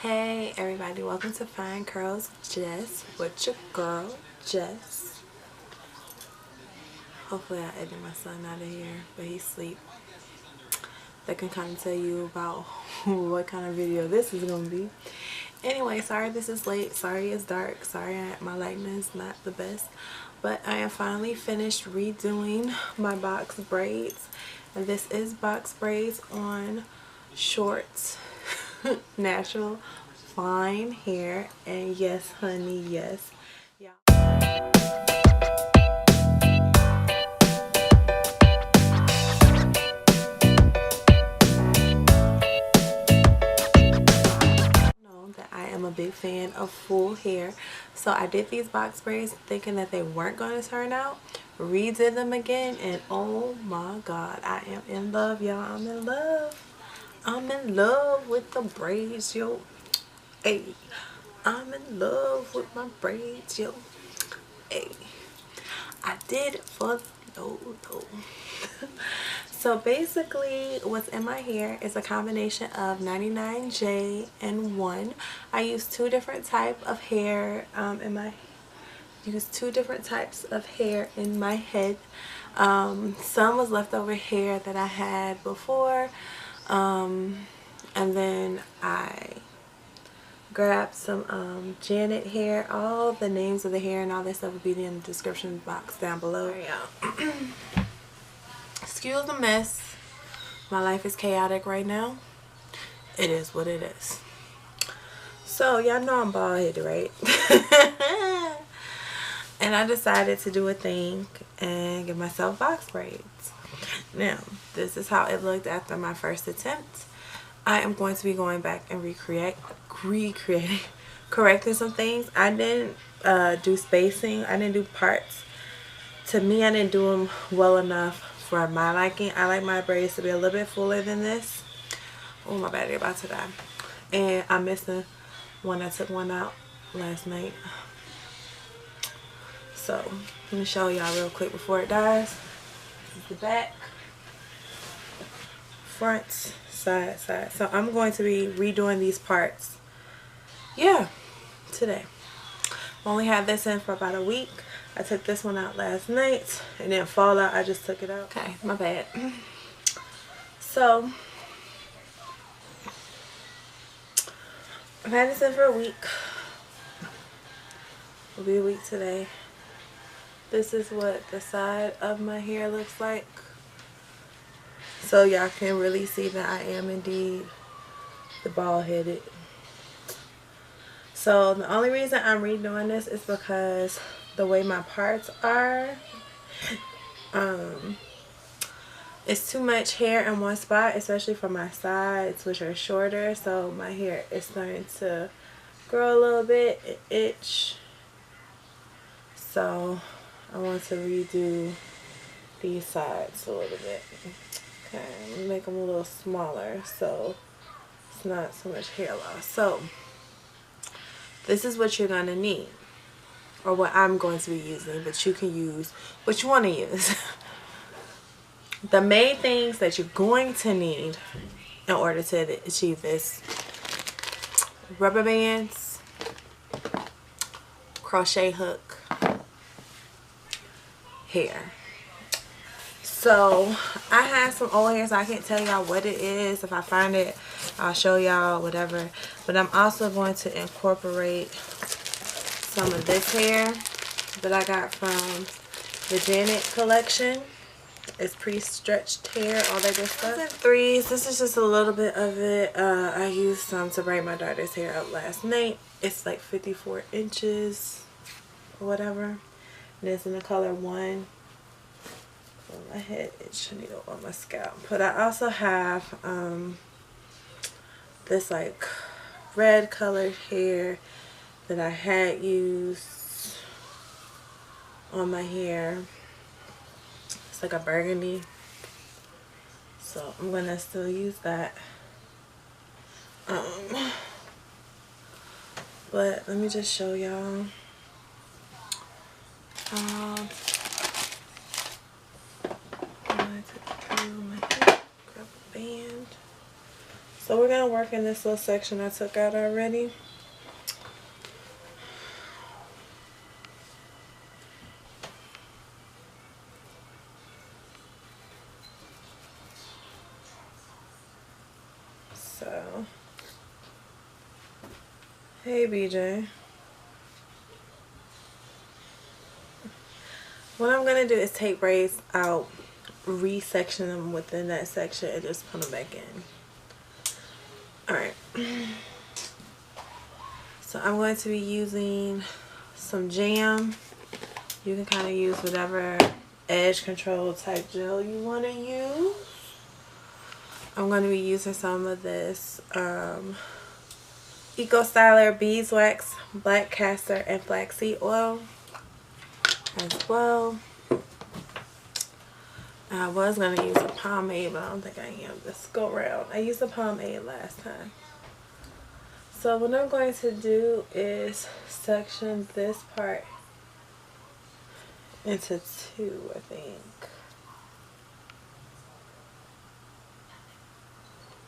Hey everybody, welcome to FineCurlzJess with your girl Jess. Hopefully I edit my son out of here, but he's asleep. That can kind of tell you about what kind of video this is gonna be. Anyway, sorry this is late, sorry it's dark, sorry my lighting is not the best, but I am finally finished redoing my box braids, and this is box braids on short natural fine hair. And yes honey, yes, yeah. That I am a big fan of full hair, so I did these box braids thinking that they weren't going to turn out, redid them again, and oh my god, I am in love, y'all. I'm in love with the braids, yo. Hey, I'm in love with my braids, yo. Hey, I did it for the low. So basically what's in my hair is a combination of 99J and 1. I use two different types of hair two different types of hair in my head. Some was leftover hair that I had before, and then I grabbed some Janet hair. All the names of the hair and all that stuff will be in the description box down below. Yeah. Excuse the mess. My life is chaotic right now. It is what it is. So y'all know I'm bald headed, right? And I decided to do a thing and give myself box braids. Now, this is how it looked after my first attempt. I am going to be going back and correcting some things. I didn't do spacing. I didn't do parts. To me, I didn't do them well enough for my liking. I like my braids to be a little bit fuller than this. Oh, my battery about to die. And I'm missing one. I took one out last night. So let me show y'all real quick before it dies. This is the back, front, side. So I'm going to be redoing these parts, yeah, today. I only had this in for about a week. I took this one out last night, and then fallout, I just took it out. Okay, my bad. So I've had this in for a week. It'll be a week today. This is what the side of my hair looks like. So y'all can really see that I am indeed the bald headed. So the only reason I'm redoing this is because the way my parts are, it's too much hair in one spot, especially for my sides, which are shorter. So my hair is starting to grow a little bit, itch. So I want to redo these sides a little bit. Okay, I'm gonna make them a little smaller so it's not so much hair loss. So this is what you're gonna need, or what I'm going to be using, but you can use what you want to use. The main things that you're going to need in order to achieve this: rubber bands, crochet hook, hair. So I have some old hair, so I can't tell y'all what it is. If I find it, I'll show y'all, whatever. But I'm also going to incorporate some of this hair that I got from the Janet collection. It's pre-stretched hair, all that good stuff. In threes. This is just a little bit of it. I used some to braid my daughter's hair up last night. It's like 54 inches or whatever. And it's in the color 1. On my head, itch needle on my scalp. But I also have this like red colored hair that I had used on my hair. It's like a burgundy, so I'm gonna still use that. But let me just show y'all. So we're going to work in this little section I took out already. So, hey BJ. What I'm going to do is take braids out, resection them within that section, and just put them back in. Alright. So I'm going to be using some jam. You can kind of use whatever edge control type gel you want to use. I'm going to be using some of this Eco Styler Beeswax, black castor, and flaxseed oil as well. I was going to use a pomade, but I don't think I am this go round. I used a pomade last time. So what I'm going to do is section this part into two, I think.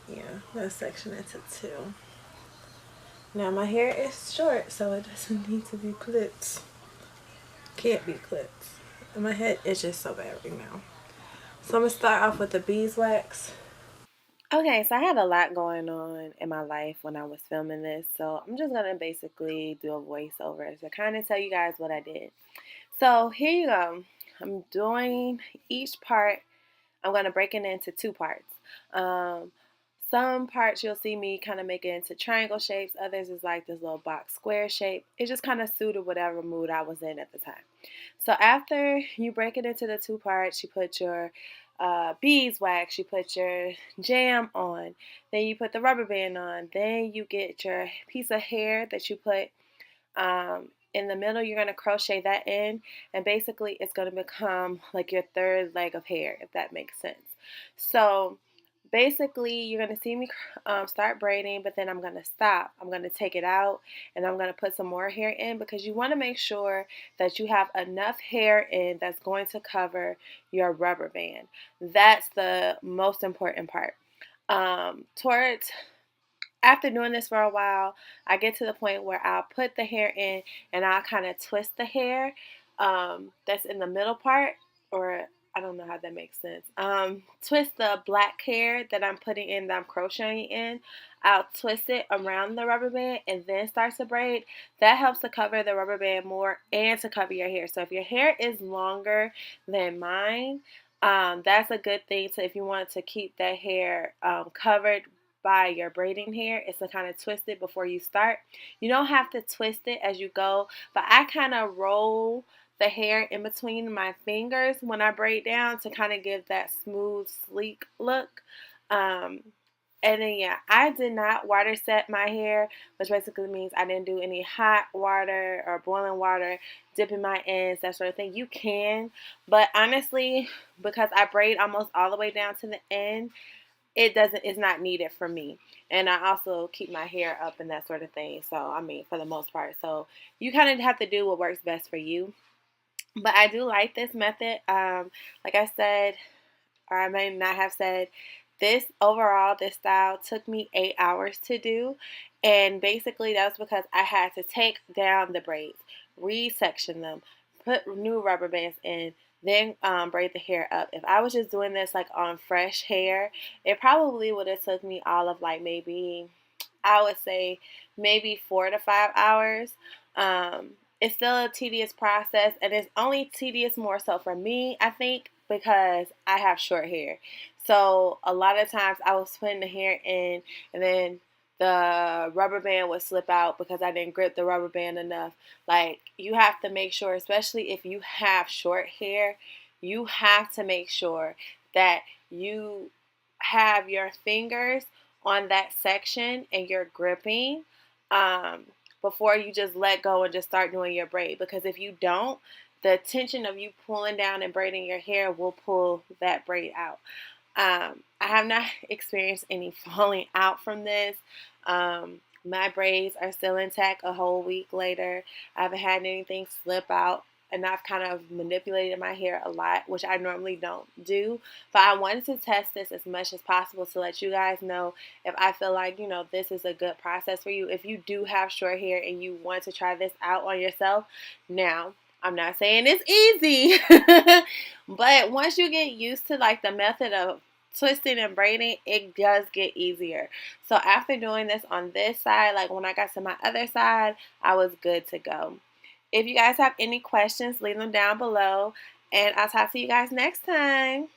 Yeah, let's section into two. Now my hair is short, so it doesn't need to be clipped. Can't be clipped. And my head is just so bad right now. So I'm going to start off with the beeswax. Okay, so I had a lot going on in my life when I was filming this, so I'm just going to basically do a voiceover to kind of tell you guys what I did. So here you go. I'm doing each part, I'm going to break it into two parts. Some parts you'll see me kind of make it into triangle shapes. Others is like this little box square shape. It just kind of suited whatever mood I was in at the time. So after you break it into the two parts, you put your beeswax, you put your jam on, then you put the rubber band on, then you get your piece of hair that you put in the middle. You're going to crochet that in, and basically it's going to become like your third leg of hair, if that makes sense. So basically you're going to see me start braiding, but then I'm going to stop. I'm going to take it out, and I'm going to put some more hair in, because you want to make sure that you have enough hair in that's going to cover your rubber band. That's the most important part. After doing this for a while, I get to the point where I'll put the hair in and I'll kind of twist the hair that's in the middle part, or I don't know how that makes sense. Twist the black hair that I'm putting in, that I'm crocheting in. I'll twist it around the rubber band and then start to braid. That helps to cover the rubber band more and to cover your hair. So if your hair is longer than mine, that's a good thing to, if you want to keep that hair covered by your braiding hair, is to kind of twist it before you start. You don't have to twist it as you go, but I kind of roll the hair in between my fingers when I braid down to kind of give that smooth, sleek look. And then yeah, I did not water set my hair, which basically means I didn't do any hot water or boiling water, dipping my ends, that sort of thing. You can, but honestly, because I braid almost all the way down to the end, it's not needed for me. And I also keep my hair up and that sort of thing. So, I mean, for the most part. So, you kind of have to do what works best for you. But I do like this method. Like I said, or I may not have said, this style took me 8 hours to do. And basically, that was because I had to take down the braids, resection them, put new rubber bands in, then braid the hair up. If I was just doing this like on fresh hair, it probably would have took me all of like maybe, I would say maybe 4 to 5 hours. It's still a tedious process, and it's only tedious more so for me, I think, because I have short hair. So a lot of times I was putting the hair in, and then the rubber band would slip out because I didn't grip the rubber band enough. Like, you have to make sure, especially if you have short hair, you have to make sure that you have your fingers on that section and you're gripping before you just let go and just start doing your braid. Because if you don't, the tension of you pulling down and braiding your hair will pull that braid out. I have not experienced any falling out from this. My braids are still intact a whole week later. I haven't had anything slip out and I've kind of manipulated my hair a lot, which I normally don't do. But I wanted to test this as much as possible to let you guys know if I feel like, you know, this is a good process for you. If you do have short hair and you want to try this out on yourself. Now, I'm not saying it's easy, but once you get used to like the method of twisting and braiding, it does get easier. So after doing this on this side, like when I got to my other side, I was good to go. If you guys have any questions, leave them down below, and I'll talk to you guys next time.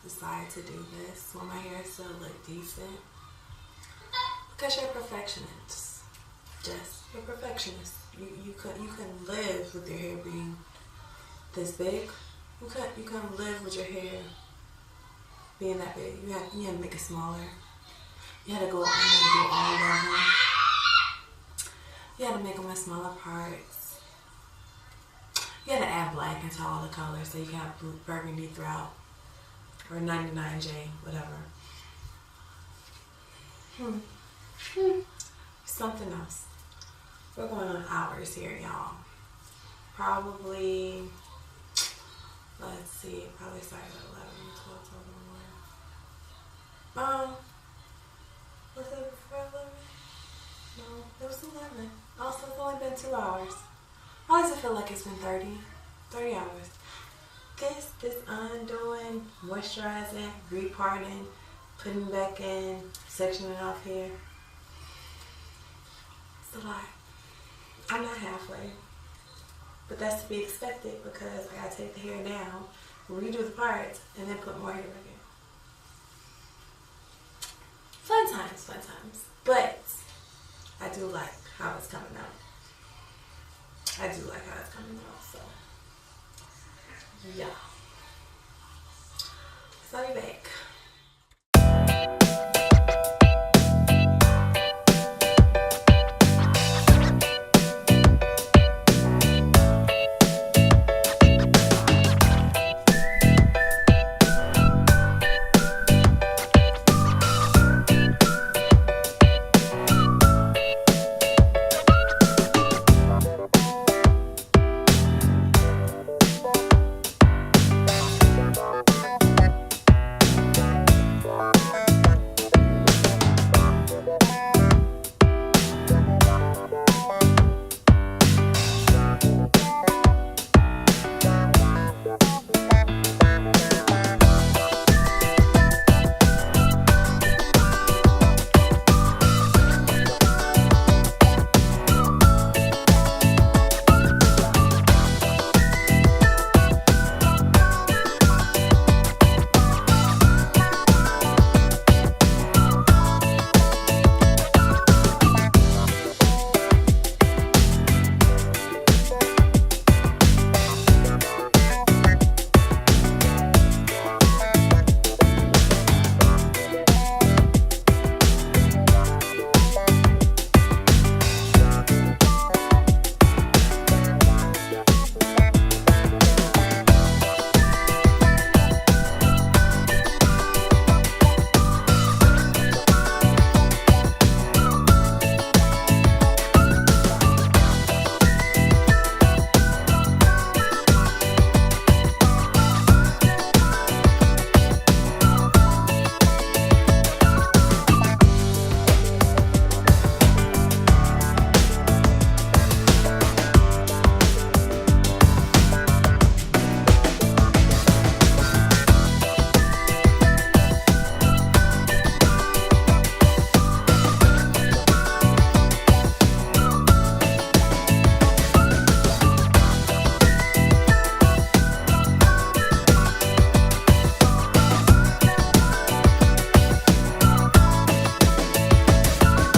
Decide to do this when my hair still look decent, because you're a perfectionist. Jess, you're a perfectionist. You couldn't live with your hair being this big. You couldn't live with your hair being that big. You had to make it smaller. You had to go and do all of them. You had to make them in smaller parts. You had to add black into all the colors so you can have blue, burgundy throughout. Or 99J, whatever. Something else. We're going on hours here, y'all. Probably, let's see, probably started at 11, 12, 1. Was it before 11? No, it was 11. Also, it's only been 2 hours. Why does it feel like it's been 30 hours? This undoing, moisturizing, reparting, putting back in, sectioning off here. It's a lot. I'm not halfway. But that's to be expected because I gotta take the hair down, redo the parts, and then put more hair back in. Fun times. But I do like how it's coming out. So yeah. So I'll be back.